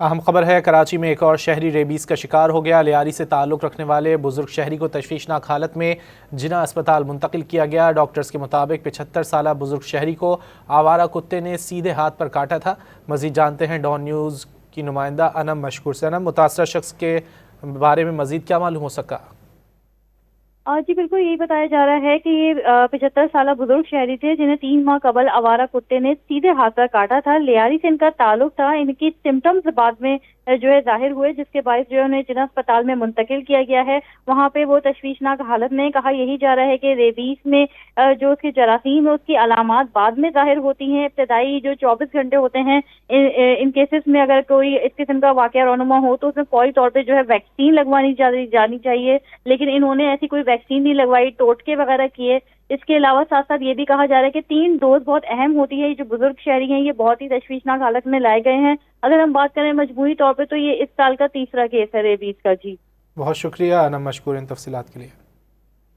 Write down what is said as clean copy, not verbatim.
اہم خبر ہے، کراچی میں ایک اور شہری ریبیز کا شکار ہو گیا۔ لیاری سے تعلق رکھنے والے بزرگ شہری کو تشویشناک حالت میں جناح اسپتال منتقل کیا گیا۔ ڈاکٹرز کے مطابق 75 سالہ بزرگ شہری کو آوارہ کتے نے سیدھے ہاتھ پر کاٹا تھا۔ مزید جانتے ہیں ڈان نیوز کی نمائندہ انم مشکور سے۔ انم، متاثرہ شخص کے بارے میں مزید کیا معلوم ہو سکا؟ جی بالکل، یہی بتایا جا رہا ہے کہ یہ 75 سالہ بزرگ شہری تھے جنہیں 3 ماہ قبل آوارہ کتے نے سیدھے ہاتھ پر کاٹا تھا۔ لیاری سے ان کا تعلق تھا۔ ان کی سمٹمز بعد میں ظاہر ہوئے، جس کے باعث انہیں جناح اسپتال میں منتقل کیا گیا ہے۔ وہاں پہ وہ تشویشناک حالت میں، کہا یہی جا رہا ہے کہ ریبیز میں جو اس کے جراثیم ہے اس کی علامات بعد میں ظاہر ہوتی ہیں۔ ابتدائی جو 24 گھنٹے ہوتے ہیں ان کیسز میں اگر کوئی اس قسم کا واقعہ رونما ہو تو اس میں فوری طور پہ ویکسین لگوانی جانی چاہیے، لیکن انہوں نے ایسی کوئی ویکسین نہیں لگوائی، ٹوٹکے وغیرہ کیے۔ اس کے علاوہ ساتھ ساتھ یہ بھی کہا جا رہا ہے کہ 3 ڈوز بہت اہم ہوتی ہے۔ یہ جو بزرگ شہری ہیں یہ بہت ہی تشویشناک حالت میں لائے گئے ہیں۔ اگر ہم بات کریں مجموعی طور پہ تو یہ اس سال کا تیسرا کیس ہے ریبیز کا۔ جی بہت شکریہ انم مشکور ان تفصیلات کے لیے۔